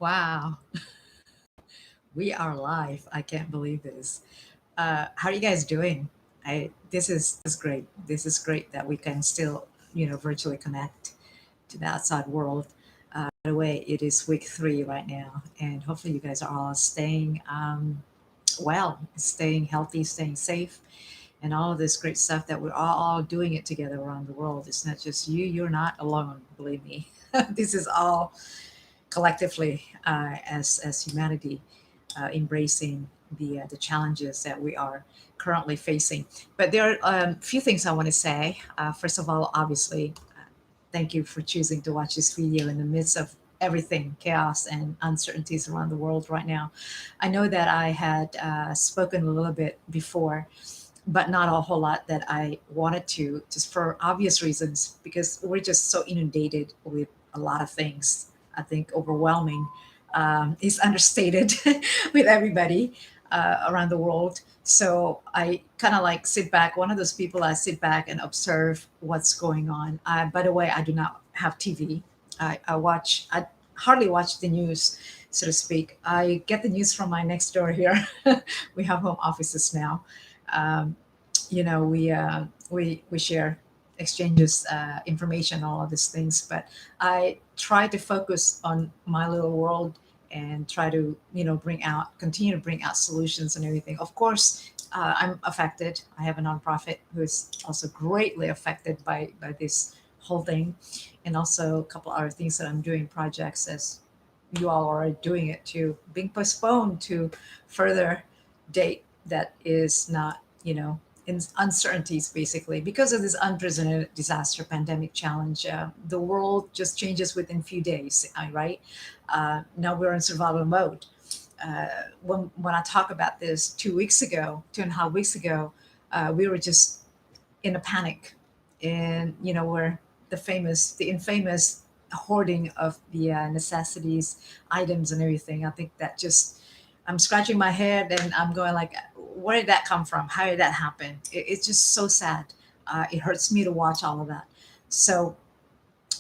Wow, we are live. I can't believe this. How are you guys doing? I this is great. This is great that we can still, virtually connect to the outside world. By the way, it is week 3 right now, and hopefully you guys are all staying well, staying healthy, staying safe, and all of this great stuff that we're all doing it together around the world. It's not just you. You're not alone. Believe me. This is all collectively as humanity embracing the challenges that we are currently facing. But there are a few things I want to say. First of all, obviously, thank you for choosing to watch this video in the midst of everything, chaos and uncertainties around the world right now. I know that I had spoken a little bit before, but not a whole lot that I wanted to, just for obvious reasons, because we're just so inundated with a lot of things. I think overwhelming is understated with everybody around the world. So I kind of like sit back. One of those people I sit back and observe what's going on. By the way, I do not have TV. I hardly watch the news, so to speak. I get the news from my next door here. We have home offices now. Um, we share exchanges information, all of these things, but I try to focus on my little world and try to continue to bring out solutions and everything. Of course, I'm affected. I have a nonprofit who is also greatly affected by this whole thing, and also a couple other things that I'm doing, projects as you all are doing it too, being postponed to further date that is not, in uncertainties, basically because of this unprecedented disaster pandemic challenge. The world just changes within few days, right? Now we're in survival mode. When I talk about this 2 weeks ago, 2.5 weeks ago, we were just in a panic, and we're the infamous hoarding of the necessities, items, and everything. I think that just, I'm scratching my head and I'm going like, where did that come from? How did that happen? It's just so sad. It hurts me to watch all of that. So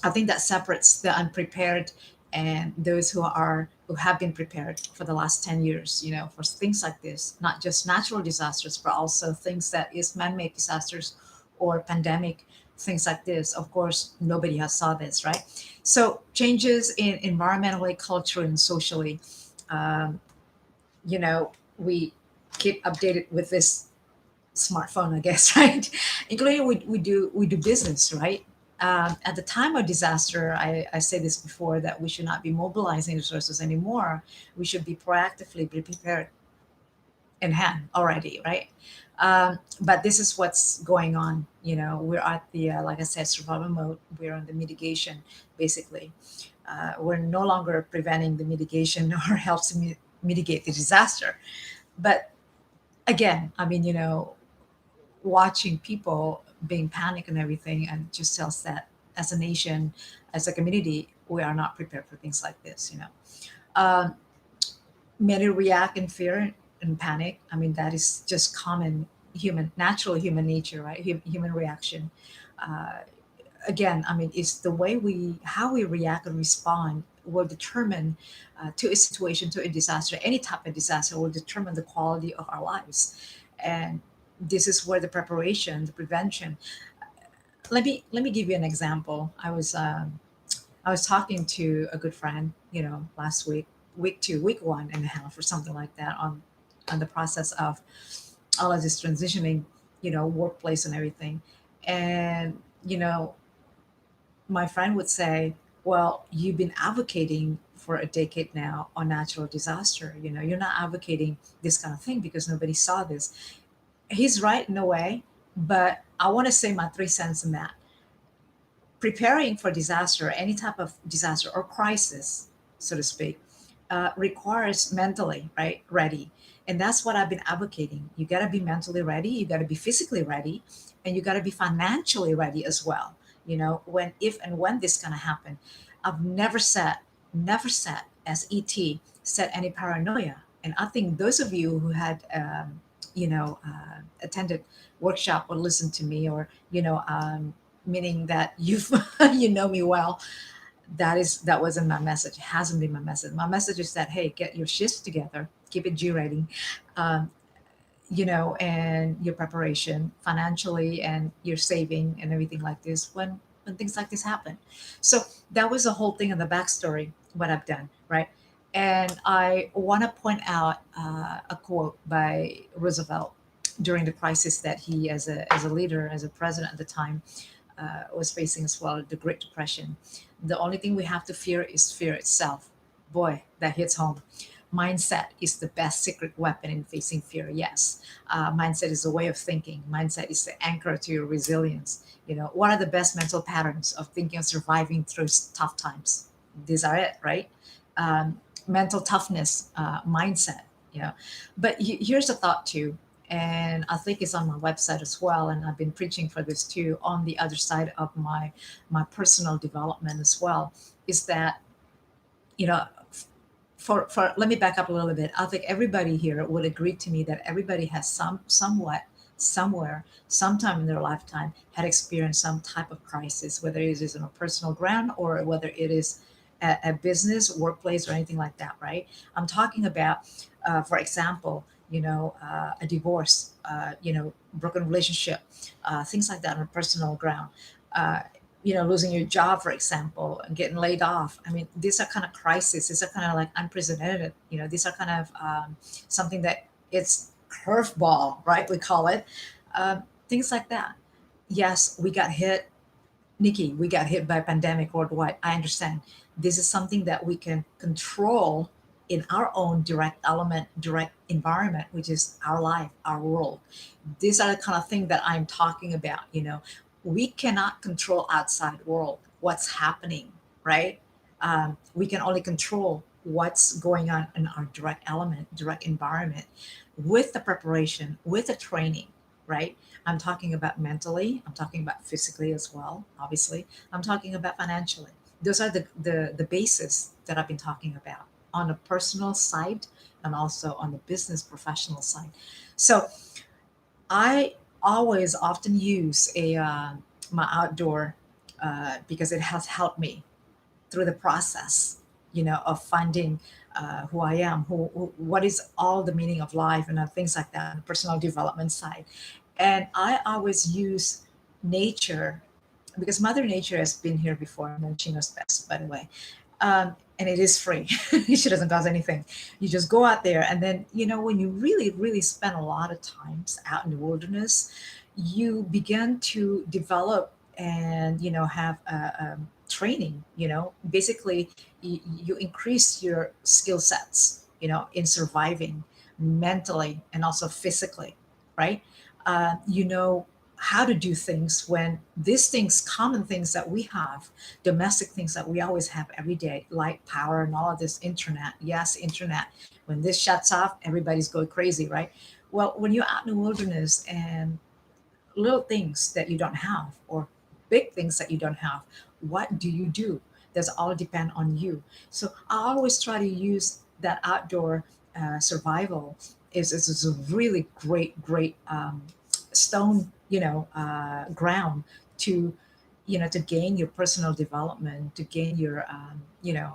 I think that separates the unprepared and those who have been prepared for the last 10 years, for things like this, not just natural disasters, but also things that is man-made disasters or pandemic, things like this. Of course, nobody has saw this, right? So changes in environmentally, culturally, and socially. Um, we keep updated with this smartphone, I guess, right? Including we do business, right? At the time of disaster, I say this before, that we should not be mobilizing resources anymore. We should be proactively be prepared in hand already, right? But this is what's going on. We're at the like I said, survival mode. We're on the mitigation, basically. We're no longer preventing the mitigation or helps mitigate the disaster. But again, I mean, watching people being panicked and everything, and just tells that as a nation, as a community, we are not prepared for things like this. um, Many react in fear and panic. I mean, that is just common natural human nature, right? Human reaction. uh, Again, I mean, it's the way how we react and respond will determine, to a situation, to a disaster, any type of disaster will determine the quality of our lives. And this is where the preparation, the prevention. Let me give you an example. I was talking to a good friend, last week, week 2, week 1.5, or something like that, on the process of all of this transitioning, workplace and everything. And my friend would say, well, you've been advocating for a decade now on natural disaster. You're not advocating this kind of thing because nobody saw this. He's right in a way, but I want to say my 3 cents in that. Preparing for disaster, any type of disaster or crisis, so to speak, requires mentally, right, ready. And that's what I've been advocating. You got to be mentally ready, you got to be physically ready, and you got to be financially ready as well. When, if and when this gonna happen. I've never said as ET said any paranoia. And I think those of you who had attended workshop or listened to me, or meaning that you've you know me well, That wasn't my message. It hasn't been my message. My message is that, hey, get your shifts together, keep it G rating, um, and your preparation financially and your saving and everything like this when things like this happen. So that was the whole thing in the backstory, what I've done, right? And I want to point out a quote by Roosevelt during the crisis that he, as a leader, as a president at the time, was facing as well, the Great Depression. The only thing we have to fear is fear itself. Boy, that hits home. Mindset is the best secret weapon in facing fear. Yes, mindset is a way of thinking. Mindset is the anchor to your resilience. What are the best mental patterns of thinking of surviving through tough times? These are it, right? Mental toughness, mindset. You know, but here's a thought too, and I think it's on my website as well. And I've been preaching for this too on the other side of my personal development as well. Is that you know for let me back up a little bit. I think everybody here would agree to me that everybody has somewhat somewhere sometime in their lifetime had experienced some type of crisis, whether it is on a personal ground or whether it is a business, workplace, or anything like that, right? I'm talking about, for example, a divorce, broken relationship, things like that on a personal ground. Uh, Losing your job, for example, and getting laid off. I mean, these are kind of crises. These are kind of like unprecedented. These are kind of something that it's curveball, right? We call it things like that. Yes, we got hit, Nikki. We got hit by a pandemic worldwide. I understand. This is something that we can control in our own direct element, direct environment, which is our life, our world. These are the kind of thing that I'm talking about. We cannot control outside world, what's happening, right? We can only control what's going on in our direct element, direct environment, with the preparation, with the training, right? I'm talking about mentally, I'm talking about physically as well, obviously. I'm talking about financially. Those are the basis that I've been talking about on the personal side and also on the business professional side. So I always often use my outdoor because it has helped me through the process, of finding who I am, what is all the meaning of life, and things like that, on the personal development side. And I always use nature because Mother Nature has been here before, and she knows best, by the way. And it is free. She doesn't cost anything. You just go out there, and then when you really, really spend a lot of times out in the wilderness, you begin to develop and have training. Basically, you increase your skill sets. In surviving mentally and also physically, right? You know how to do things when these things, common things that we have, domestic things that we always have every day, like power and all of this, internet. Yes, internet. When this shuts off, everybody's going crazy, right? Well, when you're out in the wilderness and little things that you don't have or big things that you don't have, what do you do? Does all depend on you. So I always try to use that outdoor survival is a really great stone, ground to to gain your personal development, to gain your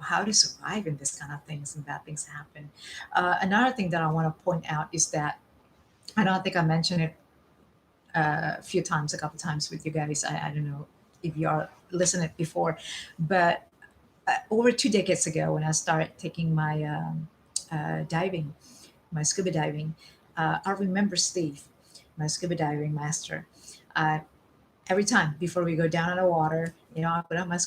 how to survive in this kind of things and bad things happen. Another thing that I want to point out is that I don't think I mentioned it a few times, a couple times with you guys. I don't know if you are listening before, but over 2 decades ago, when I started taking my diving, my scuba diving, I remember Steve, my scuba diving master. Uh, every time before we go down in the water, I put on my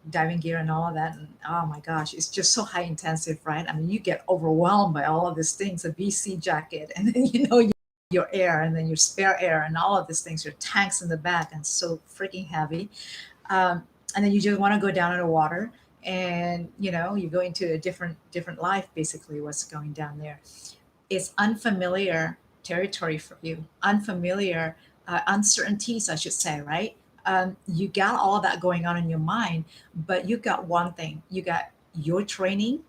diving gear and all of that. And oh my gosh, it's just so high intensive, right? I mean, you get overwhelmed by all of these things, a BC jacket, and then, your air, and then your spare air, and all of these things, your tanks in the back, and so freaking heavy. Um, and then you just want to go down in the water, and you go into a different life, basically, what's going down there. It's unfamiliar territory for you, unfamiliar uncertainties, I should say, right? You got all that going on in your mind, but you got one thing: you got your training.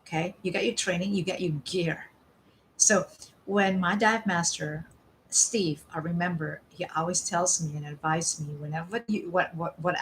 Okay, you got your training, you got your gear. So when my dive master, Steve, I remember he always tells me and advises me, whenever you whatever